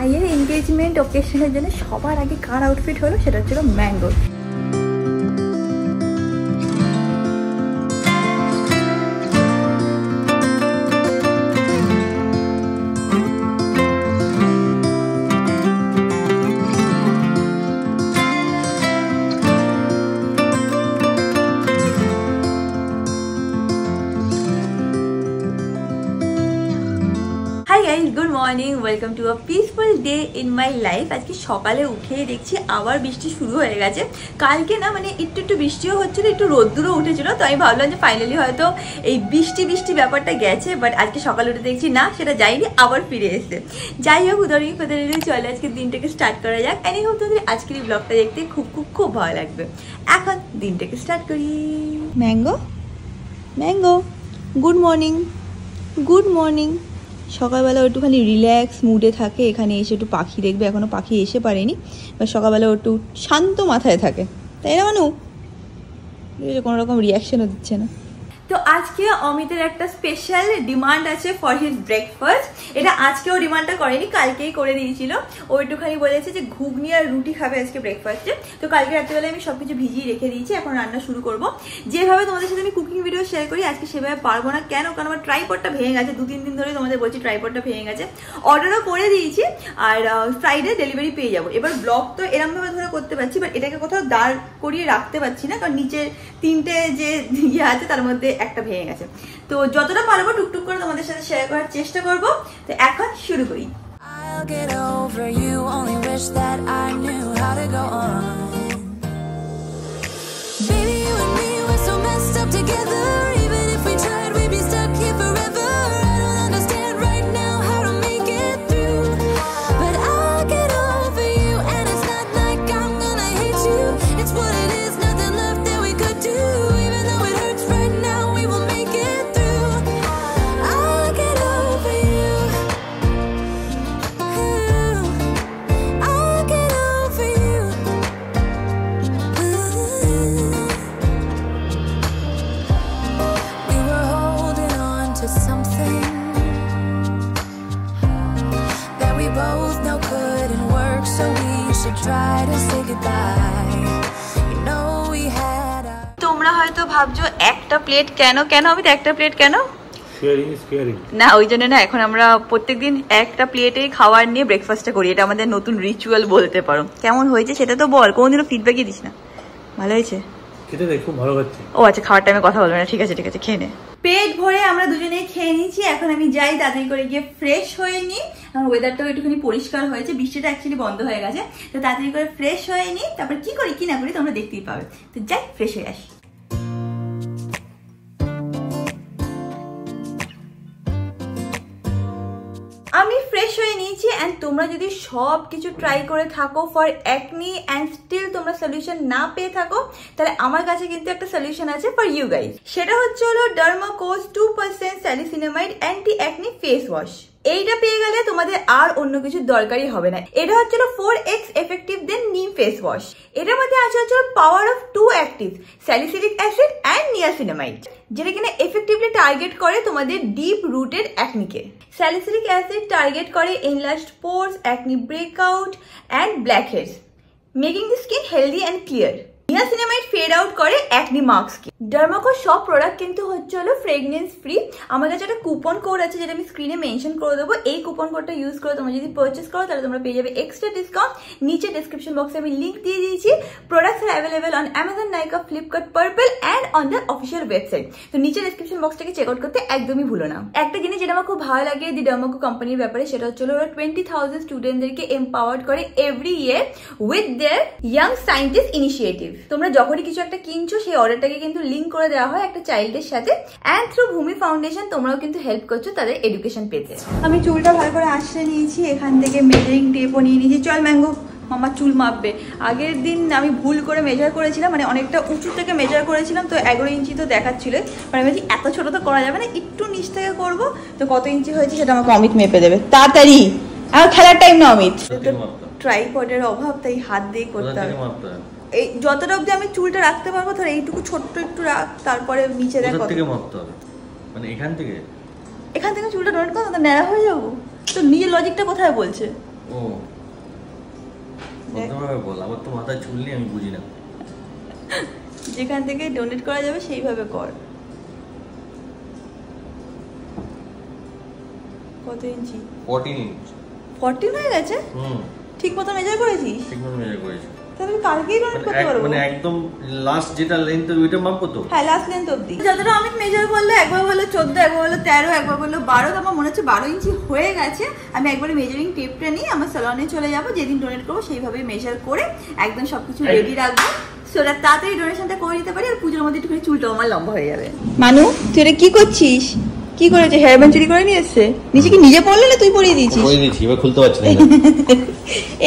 ভাইয়ের এনগেজমেন্ট ওকেশনের জন্য সবার আগে কার আউটফিট হলো সেটা ছিল mango. Good morning, welcome to a peaceful day in my life. আজকে সকালে উঠেই দেখছি আবার বৃষ্টি শুরু হয়ে গেছে। কালকে না মানে একটু বৃষ্টিও হচ্ছিল, একটু রোদ্দুরও উঠেছিল, তো আমি ভাবলাম যে ফাইনালি হয়তো এই বৃষ্টি ব্যাপারটা গেছে, বাট আজকে সকালে উঠে দেখছি না, সেটা যায়নি, আবার ফিরে এসে। যাই হোক, উদাহরণ চলে আজকে দিনটাকে স্টার্ট করা যাক। এনি হোক, তোদের আজকের এই ব্লগটা দেখতে খুব ভালো লাগবে। এখন দিনটাকে স্টার্ট করি। Mango mango, good morning good morning. সকালবেলা একটুখানি রিল্যাক্স মুডে থাকে, এখানে এসে একটু পাখি দেখবে, এখনও পাখি এসে পারেনি, বা সকালবেলা একটু শান্ত মাথায় থাকে, তাই না মানু? কোনো রকম রিয়াকশনও দিচ্ছে না। তো আজকে অমিতের একটা স্পেশাল ডিমান্ড আছে ফর হিজ ব্রেকফাস্ট। এটা আজকেও ডিমান্ডটা করেনি, কালকেই করে দিয়েছিল। ও একটুখানি বলেছে যে ঘুগনি আর রুটি খাবে আজকে ব্রেকফাস্টে। তো কালকে রাত্রিবেলায় আমি সবকিছু ভিজিয়ে রেখে দিয়েছি, এখন রান্না শুরু করব। যেভাবে তোমাদের সাথে আমি কুকিং ভিডিও শেয়ার করি আজকে সেভাবে পারবো না। কেন? কারণ আমার ট্রাইপডটা ভেঙে গেছে, 2-3 দিন ধরে তোমাদের বলছি ট্রাইপডটা ভেঙে গেছে। অর্ডারও করে দিয়েছি, আর ফ্রাইডে ডেলিভারি পেয়ে যাবো। এবার ব্লগ তো এরমভাবে ধরে করতে পারছি, বাট এটাকে কোথাও দাঁড় করিয়ে রাখতে পারছি না, কারণ নিচে 3টে যে ইয়ে আছে তার মধ্যে একটা ভেঙে গেছে। তো যতটা পারবো টুকটুক করে তোমাদের সাথে শেয়ার করার চেষ্টা করব। তো এখন শুরু করি। I'll get over you, only wish that I knew how to go on. Baby, you and me, we're so messed up together. Even if we tried, we'd be stuck here forever. I don't understand right now how to make it through, but I'll get over you, and it's not like I'm gonna hate you. It's what it is, nothing left that we could do. Even though it hurts right now, we will make it through. I'll get over you. I'll get over you. We were holding on to something that we both know couldn't work, so we should try to say goodbye. You know we had a... তোমরা হয়তো ভাবছো একটা plate কেন আমি তো একটা plate কেন না, ওই জন্য না, এখন আমরা প্রত্যেকদিন একটা প্লেটেই খাবার নিয়ে ব্রেকফাস্টটা করি। এটা আমাদের নতুন রিচুয়াল বলতে পারো। কেমন হয়েছে সেটা তো বল, কোনদিনও ফিডব্যাকই দিস না। ভালো হয়েছে? খুব ভালো হচ্ছে। ও আচ্ছা, খাওয়ার টাইমে কথা বলবে না, ঠিক আছে খেয়ে নে। পেট ভরে আমরা দুজনে খেয়ে নিয়েছি। এখন আমি যাই তাড়াতাড়ি করে গিয়ে ফ্রেশ হয়ে নিই। আমার ওয়েদারটাও একটুখানি পরিষ্কার হয়েছে, বৃষ্টিটা অ্যাকচুয়ালি বন্ধ হয়ে গেছে। তো তাড়াতাড়ি করে ফ্রেশ হয়ে নিই, তারপর কি করি কি না করি তোমরা দেখতেই পাবে। তো যাই, ফ্রেশ হয়ে আসি। আমি ফ্রেশ হয়ে নিয়েছি, অ্যান্ড তোমরা যদি সব কিছু ট্রাই করে থাকো ফর অ্যাকনি অ্যান্ড স্টিল তোমরা সলিউশন না পেয়ে থাকো, তাহলে আমার কাছে কিন্তু একটা সলিউশন আছে ফর ইউ গাইজ। সেটা হচ্ছে হলো ডার্মাকোজ 2% স্যালিসিনামাইড অ্যান্টি অ্যাকনি ফেস ওয়াশ। এইটা পেয়ে গেলে তোমাদের আর অন্য কিছু দরকারই হবে না। এটা হচ্ছে 4x এফেক্টিভ দেন নিম ফেস ওয়াশ। এটার মধ্যে আছে হচ্ছে power of 2 active salicylic acid and niacinamide, যেটা কিনা এফেক্টিভলি টার্গেট করে তোমাদের ডিপ রুটেড অ্যাকনিকে। স্যালিসিলিক অ্যাসিড টার্গেট করে enlarged pores, acne breakout and blackheads, making the skin healthy and clear. Niacinamide fade out করে অ্যাকনি মার্কসকে। ডার্মাকোর সব প্রোডাক্ট কিন্তু হচ্ছে হলো ফ্রেগনেন্স ফ্রি। আমার কাছে একটা কুপন কোড আছে যেটা আমি স্ক্রিনে মেনশন করে দেবো। এই কুপন কোডটা ইউজ করে তোমরা যদি পারচেস করো তাহলে তোমরা পেয়ে যাবে এক্সট্রা ডিসকাউন্ট। নিচে ডেসক্রিপশন বক্সে আমি লিঙ্ক দিয়ে দিয়েছি। Products R available on Amazon, Nykaa, Flipkart, purple and on the official website. তো নিচে ডেসক্রিপশন বক্সটাকে চেক আউট করতে একদমই ভুলো না। একটা জিনিস যেটা আমার খুব ভালো লাগে দি ডার্মাকো কোম্পানির ব্যাপারে, সেটা হচ্ছে ওরা 20,000 স্টুডেন্টদেরকে এম্পাওয়ার্ড করে every year with their young scientist initiative. তোমরা যখনই কিছু একটা কিনছো সেই অর্ডারটাকে কিন্তু লিঙ্ক করে দেওয়া হয় একটা চাইল্ডের সাথে, অ্যান্ড থ্রু ভূমি ফাউন্ডেশন তোমরাও কিন্তু হেল্প করছো তাদের এডুকেশন পেতে। আমি চুলটা ভালো করে আশ্রয় নিয়েছি, এখান থেকে মেজারিং টেপও নিয়ে নিয়েছি। চল ম্যাঙ্গো, মামা চুল মাপবে। আগের দিন আমি ভুল করে মেজার করেছিলাম, মানে অনেকটা উঁচু থেকে মেজার করেছিলাম, তো 11 ইঞ্চি তো দেখাচ্ছিল। মানে আমি এত ছোট তো করা যাবে না, একটু নিচ থেকে করবো। তো কত ইঞ্চি হয়েছে সেটা আমাকে অমিত মেপে দেবে তাড়াতাড়ি। আমার খেলার টাইম না অমিত, ট্রাইপডের অভাব, তাই হাত দিয়ে করতে হবে। এই যতটা অবধি আমি চুলটা রাখতে পারবো, ধর এইটুকু ছোট্ট একটু রাখ, তারপরে নিচে দেখ কত থেকে মাপতে হবে। মানে এখান থেকে চুলটা ডোনেট করো, তো ন্যাড়া হয়ে যাবো। তো নিজের লজিকটা কোথায় বলছে? ও বলতে বল, আমার তো মাথায় চুল নেই, আমি বুঝি না। যেখান থেকে ডোনেট করা যাবে সেইভাবে কর। কত ইঞ্চি? 14 ইঞ্চ। 14 হয়ে গেছে? ঠিক মতো মেজার করেছিস? ঠিক মতো মেজার করেছি। তাহলে আমি কালকেই ডোনেট করতে পারবো? মানে একদম লাস্ট যেটা লেন্থ ওইটা মাপবো তো? হ্যাঁ, লাস্ট লেন্থ অবধি। যতটা আমি মেজার করলো, একবার বললো 14, একবার বললো 13, একবার বললো 12, তো আমার মনে হচ্ছে 12 ইঞ্চি হয়ে গেছে। আমি একবারে মেজারিং টেপটা নিয়ে আমার স্যালনে চলে যাবো, যেদিন ডোনেট করবো সেইভাবে মেজার করে একদম সবকিছু রেডি রাখবো, সেটা তাড়াতাড়ি ডোনেশনটা করে দিতে পারি। আর পুজোর মধ্যে একটু চুলটা আমার লম্বা হয়ে যাবে। মানু, তুই এটা কি করছিস? কি করেছে? হেয়ার ব্যান্ড চুরি করে নিয়ে এসছে? নিচে কি নিজে পড়লো না তুই পরিয়ে দিয়েছিস? পরিয়ে দিয়েছি, এবার খুলতে পারছি না।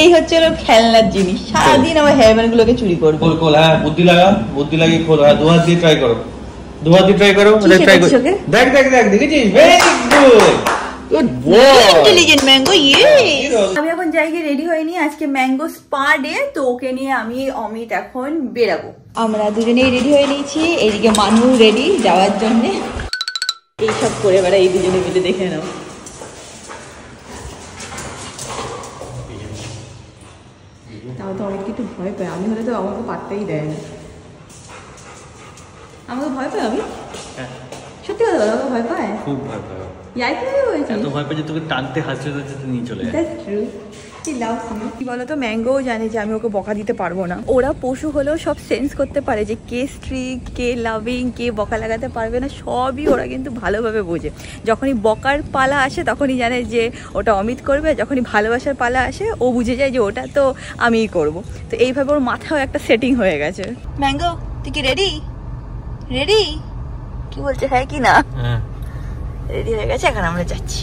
এই হচ্ছে ওর খেলনার জিনিস, সারাদিন আমার হেয়ার ব্যান্ড গুলোকে চুরি করবে। খোল খোল, হ্যাঁ বুদ্ধি লাগা, বুদ্ধি লাগিয়ে খোল। হ্যাঁ, 2 হাত দিয়ে ট্রাই করো, 2 হাত দিয়ে ট্রাই করো। ট্রাই করো, দেখ দেখ দেখ, দেখেছিস? Very good, good boy, intelligent mango. আমি এখন যাই গিয়ে রেডি হয়ে নিয়ে, আজকে ম্যাঙ্গো স্পা ডে, তো ওকে নিয়ে আমি অমিত এখন বেরাবো। আমরা দুজনেই রেডি হয়ে নিয়েছি, এইদিকে মানু রেডি যাওয়ার জন্য। এইসব করে বেড়া এই দুজনে মিলে, দেখে নাও। তাও তো অমিতকে একটু ভয় পায়, আমি হলে তো আমাকে পাত্তাই দেয় না। আমাকে ভয় পায় আমি? সত্যি কথা বলো, আমাকে ভয় পায়? খুব ভয় পায়। এত ভয় পায় যে তোকে টানতে হাসতে হাসতে নিয়ে চলে যায়। কি বলতো, ম্যাঙ্গোও জানে যে আমি ওকে বকা দিতে পারবো না। ওরা পশু হলেও সব সেন্স করতে পারে যে কে স্ট্রিক, কে লাভিং, কে বকা লাগাতে পারবে না, সবই ওরা কিন্তু ভালোভাবে বোঝে। যখনই বকার পালা আসে তখনই জানে যে ওটা অমিত করবে, যখনই ভালোবাসার পালা আসে ও বুঝে যায় যে ওটা তো আমিই করব। তো এইভাবে ওর মাথাও একটা সেটিং হয়ে গেছে। ম্যাঙ্গো, তুই কি রেডি? রেডি? কি বলছে, হ্যাঁ কি না? রেডি হয়ে গেছে, এখন আমরা যাচ্ছি।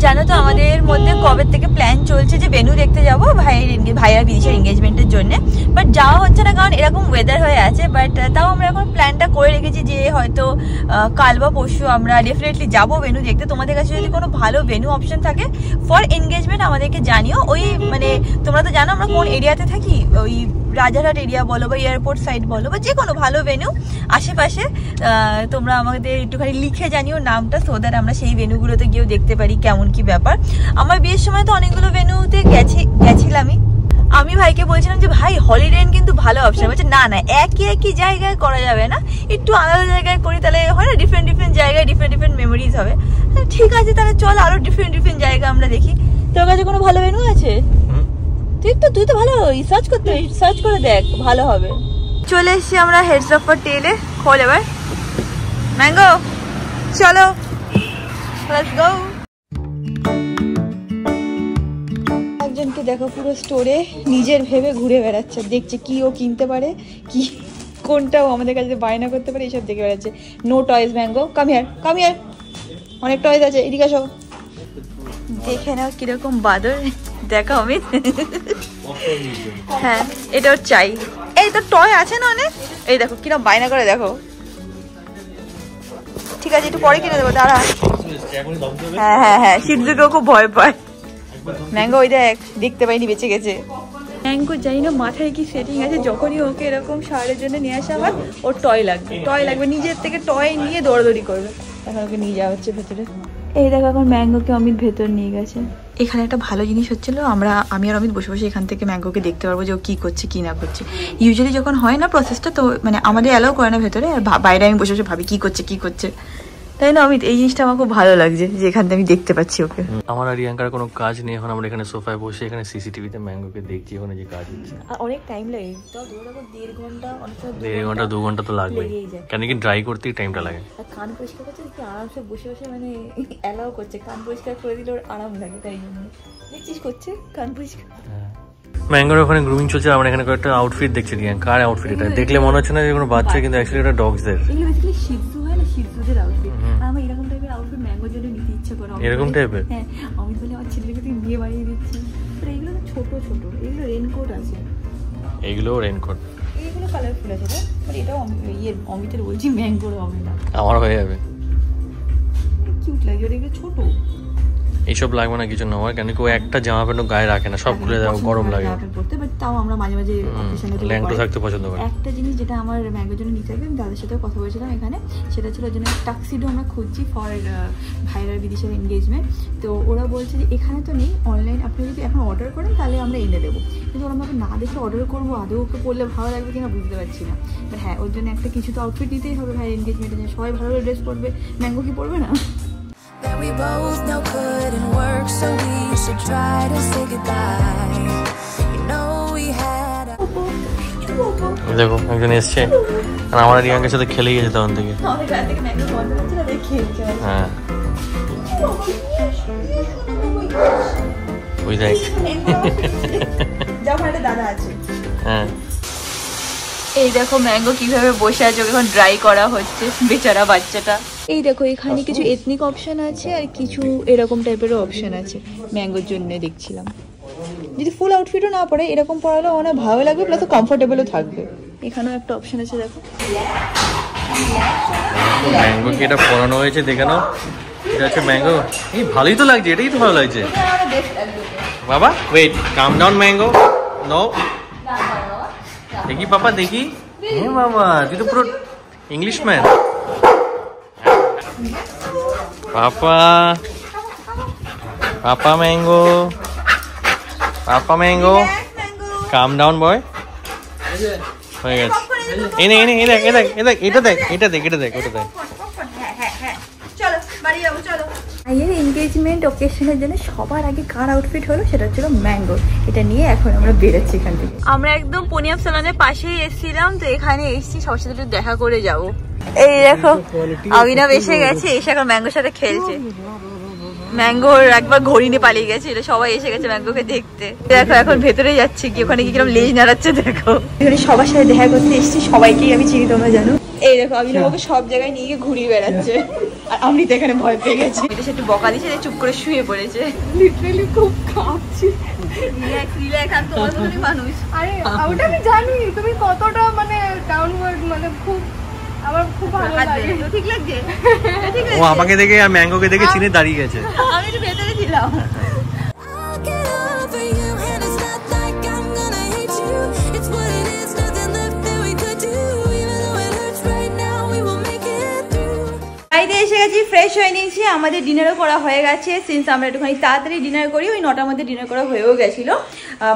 জানো তো আমাদের মধ্যে কবে থেকে প্ল্যান চলছে যে ভেন্যু দেখতে যাবো ভাইয়া বিদিশার এঙ্গেজমেন্টের জন্য, বাট যাওয়া হচ্ছে না কারণ এরকম ওয়েদার হয়ে আছে। বাট তাও আমরা এখন প্ল্যানটা করে রেখেছি যে হয়তো কাল বা পরশু আমরা ডেফিনেটলি যাবো ভেন্যু দেখতে। তোমাদের কাছে যদি কোনো ভালো ভেন্যু অপশন থাকে ফর এনগেজমেন্ট আমাদেরকে জানিও। ওই মানে তোমরা তো জানো আমরা কোন এরিয়াতে থাকি, ওই রাজারহাট এরিয়া বলো বা এয়ারপোর্ট সাইড বলো বা যে কোনো ভালো ভেন্যু আশেপাশে তোমরা আমাদের একটুখানি লিখে জানিও নামটা, সো দ্যাট আমরা সেই ভেন্যুগুলোতে গিয়েও দেখতে পারি কেমন কি ব্যাপার। আমার বিয়ের সময় তো অনেকগুলো ভেন্যুতে গেছিলামই। আমি ভাইকে বলছিলাম যে ভাই হলিডে ইন কিন্তু ভালো অপশন। বলছে না না, একই জায়গায় করা যাবে না, একটু আলাদা জায়গায় করি, তাহলে হয় না ডিফারেন্ট জায়গায় ডিফারেন্ট মেমোরিজ হবে। ঠিক আছে, তাহলে চল আরো ডিফারেন্ট জায়গা আমরা দেখি। তোর কাছে কোনো ভালো ভেন্যু আছে? তুই তো ভালো সার্চ করে দেখ, ভালো হবে। চলে এসছি আমরা হেডস অফ ফর টেলে। খোল এবার ম্যাঙ্গো, চলো লেটস গো। একজনকে দেখো পুরো স্টোরে নিজের ভেবে ঘুরে বেড়াচ্ছে, দেখছে কি ও কিনতে পারে, কি কোনটাও আমাদের কাছে বায়না করতে পারে, এইসব দেখে বেড়াচ্ছে। No toys mango, come here, অনেক টয়েস আছে, এদিকে আসো। দেখে নাও কিরকম বাদর, দেখা অমিত। হ্যাঁ, এটাও চাই। এই তো টয় আছে না অনেক, এই দেখো কিরকম বায়না করে, দেখো। ঠিক আছে, একটু পরে কিনে দেবো, দাঁড়া। হ্যাঁ, শিটজুকেও খুব ভয় পায়। ম্যাঙ্গো ওই দেখ, দেখতে পাইনি, বেঁচে গেছে। ম্যাঙ্গো জানি না মাথায় কি সেটিং আছে, যখনই ওকে এরকম শাওয়ারের জন্য নিয়ে আসা হয় ওর টয় লাগবে, নিজের থেকে টয় নিয়ে দৌড়াদৌড়ি করবে। এখন ওকে নিয়ে যাওয়া হচ্ছে ভেতরে। এই দেখো এখন ম্যাঙ্গোকে অমিত ভেতর নিয়ে গেছে। এখানে একটা ভালো জিনিস হচ্ছিল, আমি আর অমিত বসে বসে এখান থেকে ম্যাঙ্গোকে দেখতে পারবো যে ও কী করছে কি না করছে। ইউজুয়ালি যখন হয় না প্রসেসটা, তো মানে আমাদের অ্যালাউ করে না ভেতরে, আর বাইরে আমি বসে বসে ভাবি কি করছে, তাই না অমিত? এই জিনিসটা আমার খুব ভালো লাগছে যে এখান থেকে আমি দেখতে পাচ্ছি ওকে। আমার আর রিয়াঙ্কার কোনো কাজ নেই, এখন আমরা এখানে সোফায় বসে এখানে সিসিটিভিতে ম্যাঙ্গোকে দেখছি ওখানে যে কাজ হচ্ছে। অনেক টাইম লাগে, তাও ধরে রাখো 1.5 ঘন্টা, অনেক সময় 1.5 ঘন্টা 2 ঘন্টা তো লাগবে, কেন কি ড্রাই করতেই টাইমটা লাগে। আর কান পরিষ্কার করছে কি আরামসে বসে বসে, মানে অ্যালাউ করছে, কান পরিষ্কার করে দিলে ওর আরাম লাগে, তাই জন্য দেখছিস করছে কান পরিষ্কার। ম্যাঙ্গোর ওখানে গ্রুমিং চলছে, আমরা এখানে কয়েকটা আউটফিট দেখছি। কার আউটফিট এটা? দেখলে মনে হচ্ছে না যে কোনো বাচ্চা, কিন্তু অ্যাকচুয়ালি এটা ডগসদের। এগুলো বেসিক্যালি শিটজু হয় না, শিটজুদের আউটফিট। আমার এরকম টাইপের আউটফিট ম্যাঙ্গোর জন্য নিতে ইচ্ছা করে। এরকম টাইপের? হ্যাঁ, আমি বলে আমার ছেলেকে তুই বিয়ে বানিয়ে দিচ্ছি। আর এগুলো তো ছোট, এগুলো রেনকোট আছে। এইগুলো রেনকোট, এইগুলো কালারফুল আছে রে। আর এটাও অমিতের বলছি, ম্যাঙ্গোর হবে না, আমার হয়ে যাবে। কিউট লাগে, এগুলো ছোট। এইসব লাগবে না কিছু নেওয়ার, কেন কি ও একটা জামা প্যান্ট গায়ে রাখে না, সব খুলে দেয়, গরম লাগে পড়তে। বাট তাও আমরা মাঝে মাঝে ল্যাংটো থাকতে পছন্দ করি। একটা জিনিস যেটা আমার ম্যাঙ্গোর জন্য নিতে হবে, আমি দাদার সাথেও কথা বলেছিলাম এখানে, সেটা ছিল ওর জন্য টাক্সিডো আমরা খুঁজছি ফর ভাইরার বিদিশার এনগেজমেন্ট। তো ওরা বলছে যে এখানে তো নেই, অনলাইন আপনি যদি এখন অর্ডার করেন তাহলে আমরা এনে দেবো, কিন্তু ওরা আমাকে না দেখে অর্ডার করবো, আদৌ ওকে পরলে ভালো লাগবে কিনা বুঝতে পারছি না। বাট হ্যাঁ, ওর জন্য একটা কিছু তো আউটফিট দিতেই হবে ভাইয়ের এনগেজমেন্টের জন্য, সবাই ভালো ড্রেস পরবে, ম্যাঙ্গো কি পরবে না? That we both know couldn't work, so we should try to say goodbye. You know we had a... দেখো একজন এসছে, আর আমার রিয়াঙ্কের সাথে খেলে গেছে তখন থেকে। হ্যাঁ ওই দেখ, দাদা আছে। হ্যাঁ এই দেখো ম্যাঙ্গো কিভাবে বসে আছে, এখন ড্রাই করা হচ্ছে বেচারা বাচ্চাটা। এই দেখো এখানে কিছু এথনিক অপশন আছে আর কিছু এরকম টাইপেরও অপশন আছে ম্যাঙ্গোর জন্য দেখছিলাম। যদি ফুল আউটফিটও না পরে এরকম পরালে অনেক ভালো লাগবে, প্লাস কমফোর্টেবলও থাকবে। এখানেও একটা অপশন আছে দেখো। ম্যাঙ্গো কি এটা পরানো হয়েছে দেখে নাও, এটা হচ্ছে ম্যাঙ্গো। এই ভালোই তো লাগছে, এটাই তো ভালো লাগছে বাবা। ওয়েট, কাম ডাউন ম্যাঙ্গো, নো দেখি পাপা দেখি। হ্যাঁ বাবা, তুই তো পুরো ইংলিশ ম্যান। পাপা পাপা ম্যাঙ্গো, পাপা ম্যাঙ্গো, কাম ডাউন বয়। হয়ে গেছে। এই নে, এই নে, এই দেখ, এই দেখ, এই দেখ, এটা দেখ, এটা দেখ, এটা দেখ, ওটা দেখ। ভাইয়ের এনগেজমেন্ট অকেশনের জন্য সবার আগে কার আউটফিট হলো সেটা হচ্ছিল ম্যাঙ্গো। এটা নিয়ে এখন আমরা বেরোচ্ছি এখান থেকে। আমরা একদম পনিয়াম সালনের পাশেই এসেছিলাম, তো এখানে এসেছি সবার সাথে একটু দেখা করে যাবো। এই দেখো অভিনব এসে গেছে, এসে এখন ম্যাঙ্গোর সাথে খেলছে। ম্যাঙ্গোর একবার ঘড়ি নিয়ে পালিয়ে গেছিল, সবাই এসে গেছে ম্যাঙ্গোকে দেখতে। দেখো এখন ভেতরে যাচ্ছে কি, ওখানে কি কিরকম লেজ নাড়াচ্ছে দেখো। এখানে সবার সাথে দেখা করতে এসেছি, সবাইকেই আমি চিনি, তোমরা জানো। এই দেখো অভিনবকে সব জায়গায় নিয়ে গিয়ে ঘুরিয়ে বেড়াচ্ছে, আর আমি তো এখানে ভয় পেয়ে গেছি। এটা একটু বকা দিয়েছে, চুপ করে শুয়ে পড়েছে। লিটারালি খুব কাঁপছি। রিল্যাক্স রিল্যাক্স, আর তোমার মতনই মানুষ। আরে ওটা আমি জানি তুমি কতটা মানে ডাউনওয়ার্ড, মানে খুব আমার খুব ভালো লাগে। ঠিক লাগছে? ও আমাকে দেখে আর ম্যাঙ্গোকে দেখে চিনে দাঁড়িয়ে গেছে। আমি একটু ভেতরে ছিলাম। I'll get over you, and it's not like I'm gonna hate you. It's what it is, nothing left that we could do. Even though it hurts right now, we will make it through. বাড়িতে এসে গেছি, fresh হয়ে নিয়েছি, আমাদের ডিনারও করা হয়ে গেছে। Since আমরা একটুখানি তাড়াতাড়ি ডিনার করি, ওই 9টার মধ্যে ডিনার করা হয়েও গেছিলো।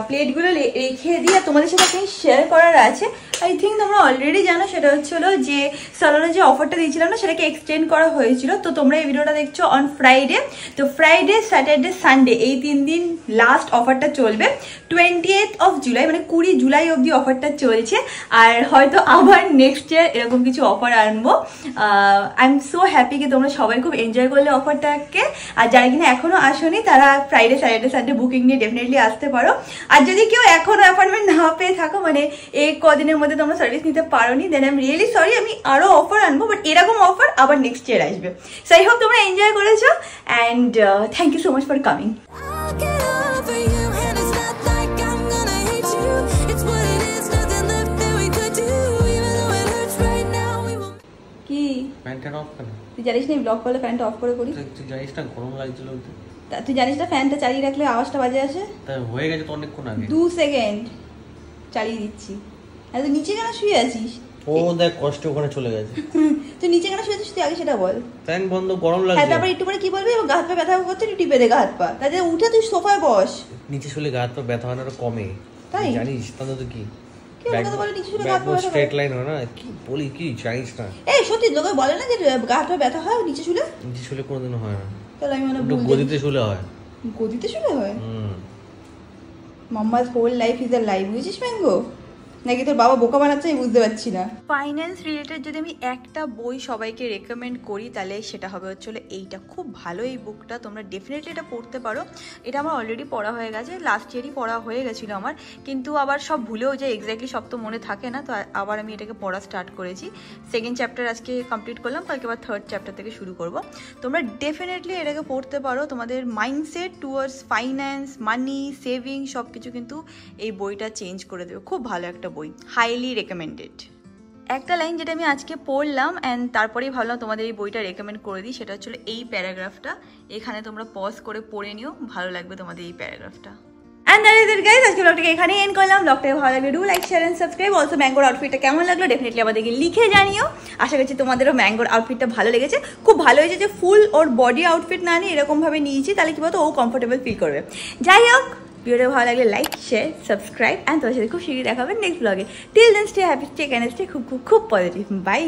প্লেটগুলো রেখে দিয়ে তোমাদের সাথে একটু শেয়ার করার আছে। আই থিঙ্ক তোমরা অলরেডি জানো, সেটা হচ্ছিলো যে সালোনে যে অফারটা দিয়েছিলাম না, সেটাকে এক্সটেন্ড করা হয়েছিল। তো তোমরা এই ভিডিওটা দেখছো অন ফ্রাইডে, তো ফ্রাইডে, স্যাটারডে, সানডে এই 3 দিন লাস্ট অফারটা চলবে। 28th of জুলাই, মানে 20 জুলাই অবধি অফারটা চলছে। আর হয়তো আবার নেক্সট ইয়ার এরকম কিছু অফার আনবো। আই এম সো হ্যাপি কি তোমরা সবাই খুব এনজয় করলে অফারটাকে। আর যারা কিনা এখনো আসোনি তারা ফ্রাইডে, স্যাটারডে, সানডে বুকিং নিয়ে ডেফিনেটলি আসতে পারো। আর যদি কেউ এখনো অ্যাপয়েন্টমেন্ট না পেয়ে থাকো, মানে এই কদিনের মধ্যে তোমরা সার্ভিস নিতে পারোনি, then I am really sorry. আমি আরো অফার আনবো, বাট এরকম অফার আবার নেক্সট ইয়ার আসবে। সো আই হোপ তোমরা এনজয় করেছো, and thank you so much for coming. I'll get over you, and it's not like I'm gonna hate you. It's what it is, nothing left that we could do. Even though it hurts right now, we will. কি ফ্যানটা of কেন? তুই জানিস না blog করলে ফ্যানটা of করে করি? তুই জানিস না গরম লাগছিল? তুই জানিস না ফ্যানটা চালিয়ে রাখলে আওয়াজটা বাজে আসে? তাই হয়ে গেছে তো অনেকক্ষণ আগে। 2 সেকেন্ড চালিয়ে দিচ্ছি। আর তুই নিচে কেন শুয়ে আছিস? ও দেখ কষ্ট ওখানে চলে গেছে। তুই নিচে কেন শুয়ে আছিস তুই আগে সেটা বল। ফ্যান বন্ধ, গরম হ্যাঁ, লাগছে। তারপর একটু পরে কি বলবি? গা হাত পা ব্যথা করছে, একটু টিপে দে গা হাত পা। তাহলে উঠে তুই সোফায় বস। নিচে শুলে গা হাত পা ব্যথা হয় না, কমে। তাই জানিস তাহলে তো কি কি কথা বলে নিচে শুলে গা হাত পা ব্যথা স্ট্রেট লাইন হয় না, কি বলি কি জানিস না? এই সত্যি লোকে বলে না যে গা হাত পা ব্যথা হয় নিচে শুলে? নিচে শুলে কোনোদিনও হয় না, তাহলে আমি মানে একটু গদিতে শুলে হয়। গদিতে শুলে হয়? Mamma's whole life is a life, বুঝিস ম্যাঙ্গো? নাকি তোর বাবা বোকা বানাচ্ছে আমি বুঝতে পারছি না। ফাইন্যান্স রিলেটেড যদি আমি একটা বই সবাইকে রেকমেন্ড করি তাহলে সেটা হবে হচ্ছিল এইটা। খুব ভালো এই বুকটা, তোমরা ডেফিনেটলি এটা পড়তে পারো। এটা আমার অলরেডি পড়া হয়ে গেছে, লাস্ট ইয়ারই পড়া হয়ে গেছিলো আমার, কিন্তু আবার সব ভুলেও যায়, এক্স্যাক্টলি সব তো মনে থাকে না। তো আবার আমি এটাকে পড়া স্টার্ট করেছি। 2nd চ্যাপ্টার আজকে কমপ্লিট করলাম, কালকে আবার 3rd চ্যাপ্টার থেকে শুরু করব। তোমরা ডেফিনেটলি এটাকে পড়তে পারো। তোমাদের মাইন্ডসেট টুয়ার্ডস ফাইন্যান্স, মানি, সেভিং সব কিছু কিন্তু এই বইটা চেঞ্জ করে দেবে। খুব ভালো একটা বই, হাইলি রেকমেন্ডেড। একটা লাইন যেটা আমি আজকে পড়লাম অ্যান্ড তারপরেই ভাবলাম তোমাদের এই বইটা রেকমেন্ড করে দিই, সেটা হচ্ছিল এই প্যারাগ্রাফটা। এখানে তোমরা পজ করে পড়ে নিও, ভালো লাগবে তোমাদের এই প্যারাগ্রাফটা। And that is it guys, আজকে ব্লগটাকে এখানেই এন্ড করলাম। ব্লগটাকে ভালো লাগলে do like share and subscribe. Also ম্যাঙ্গোর আউটফিটটা কেমন লাগলো ডেফিনেটলি আমাদেরকে লিখে জানিও। আশা করছি তোমাদেরও ম্যাঙ্গোর আউটফিটটা ভালো লেগেছে। খুব ভালো হয়েছে যে ফুল ওর বডি আউটফিট না নিয়ে এরকমভাবে নিয়েছি, তাহলে কি বলতো ও কমফোর্টেবল ফিল করবে। যাই হোক, ভিডিওটা ভালো লাগলে লাইক শেয়ার সাবস্ক্রাইব অ্যান্ড তোমার সাথে খুব শীঘ্রই দেখা হবে নেক্সট ব্লগে। Till then stay happy, stay calm স্টে খুব খুব খুব পজিটিভ। বাই।